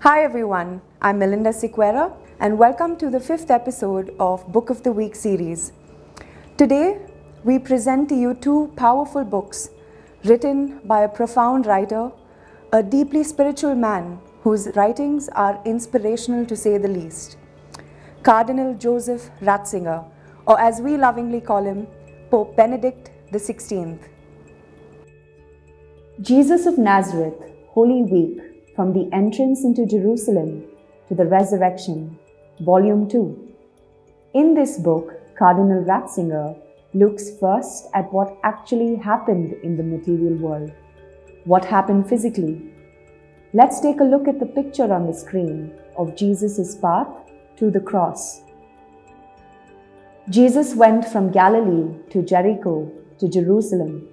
Hi everyone, I'm Melinda Sequeira and welcome to the 5th episode of Book of the Week series. Today, we present to you two powerful books written by a profound writer, a deeply spiritual man whose writings are inspirational to say the least. Cardinal Joseph Ratzinger, or as we lovingly call him, Pope Benedict XVI. Jesus of Nazareth, Holy Week, from the entrance into Jerusalem to the resurrection, Volume 2. In this book, Cardinal Ratzinger looks first at what actually happened in the material world. What happened physically? Let's take a look at the picture on the screen of Jesus' path to the cross. Jesus went from Galilee to Jericho to Jerusalem.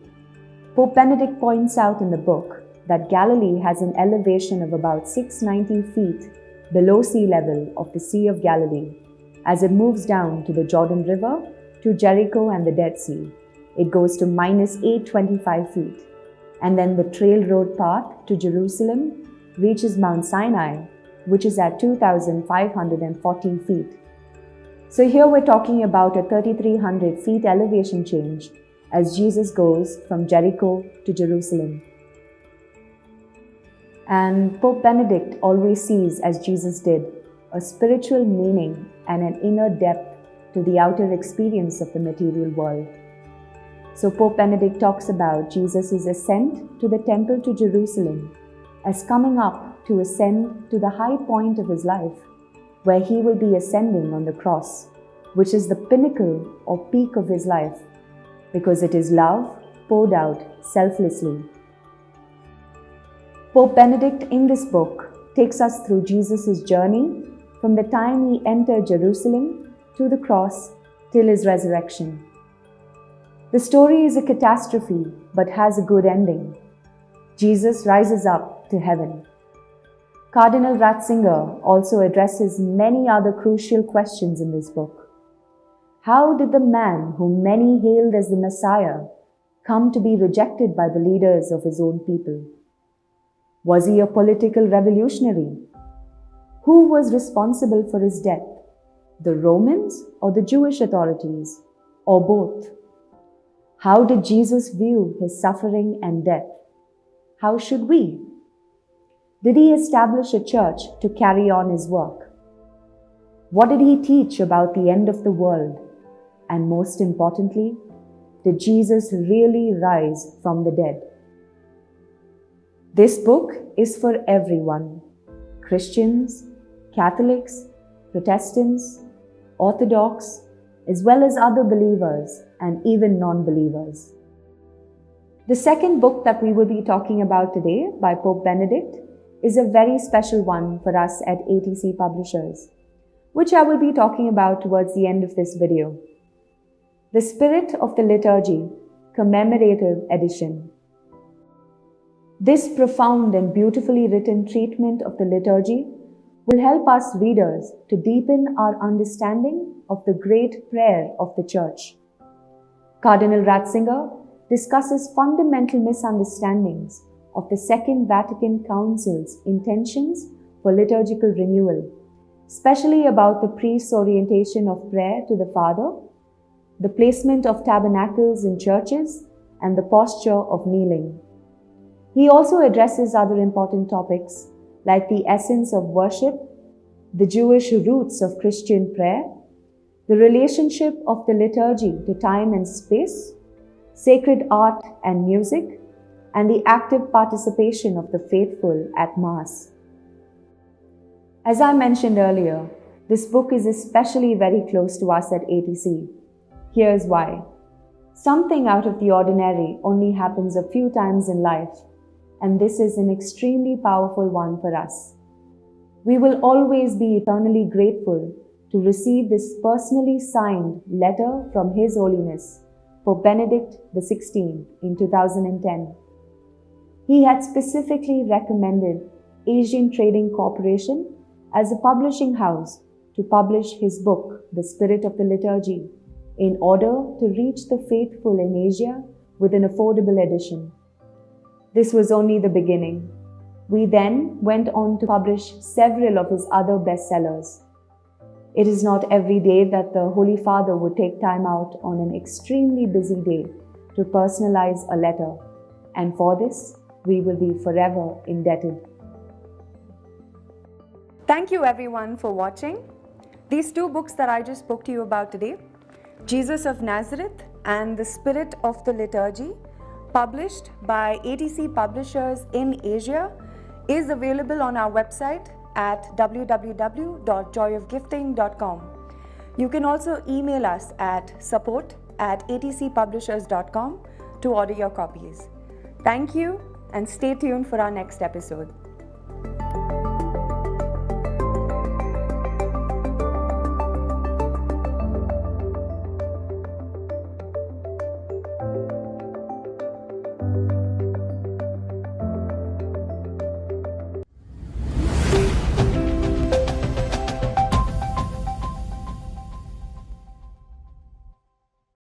Pope Benedict points out in the book that Galilee has an elevation of about 690 feet below sea level of the Sea of Galilee. As it moves down to the Jordan River, to Jericho and the Dead Sea, it goes to minus 825 feet. And then the trail road path to Jerusalem reaches Mount Sinai, which is at 2,514 feet. So here we're talking about a 3,300 feet elevation change as Jesus goes from Jericho to Jerusalem. And Pope Benedict always sees, as Jesus did, a spiritual meaning and an inner depth to the outer experience of the material world. So Pope Benedict talks about Jesus' ascent to the temple to Jerusalem as coming up to ascend to the high point of his life, where he will be ascending on the cross, which is the pinnacle or peak of his life, because it is love poured out selflessly. Pope Benedict in this book takes us through Jesus' journey from the time he entered Jerusalem to the cross till his resurrection. The story is a catastrophe but has a good ending. Jesus rises up to heaven. Cardinal Ratzinger also addresses many other crucial questions in this book. How did the man whom many hailed as the Messiah come to be rejected by the leaders of his own people? Was he a political revolutionary? Who was responsible for his death? The Romans or the Jewish authorities, or both? How did Jesus view his suffering and death? How should we? Did he establish a church to carry on his work? What did he teach about the end of the world? And most importantly, did Jesus really rise from the dead? This book is for everyone: Christians, Catholics, Protestants, Orthodox, as well as other believers and even non-believers. The second book that we will be talking about today by Pope Benedict is a very special one for us at ATC Publishers, which I will be talking about towards the end of this video. The Spirit of the Liturgy, Commemorative Edition. This profound and beautifully written treatment of the liturgy will help us readers to deepen our understanding of the great prayer of the Church. Cardinal Ratzinger discusses fundamental misunderstandings of the Second Vatican Council's intentions for liturgical renewal, especially about the priest's orientation of prayer to the Father, the placement of tabernacles in churches, and the posture of kneeling. He also addresses other important topics like the essence of worship, the Jewish roots of Christian prayer, the relationship of the liturgy to time and space, sacred art and music, and the active participation of the faithful at Mass. As I mentioned earlier, this book is especially very close to us at ATC. Here's why. Something out of the ordinary only happens a few times in life, and this is an extremely powerful one for us. We will always be eternally grateful to receive this personally signed letter from His Holiness, Pope Benedict XVI, in 2010. He had specifically recommended Asian Trading Corporation as a publishing house to publish his book, The Spirit of the Liturgy, in order to reach the faithful in Asia with an affordable edition. This was only the beginning. We then went on to publish several of his other bestsellers. It is not every day that the Holy Father would take time out on an extremely busy day to personalize a letter, and for this, we will be forever indebted. Thank you everyone for watching. These two books that I just spoke to you about today, Jesus of Nazareth and The Spirit of the Liturgy, published by ATC Publishers in Asia, is available on our website at www.joyofgifting.com. You can also email us at support@atcpublishers.com to order your copies. Thank you and stay tuned for our next episode.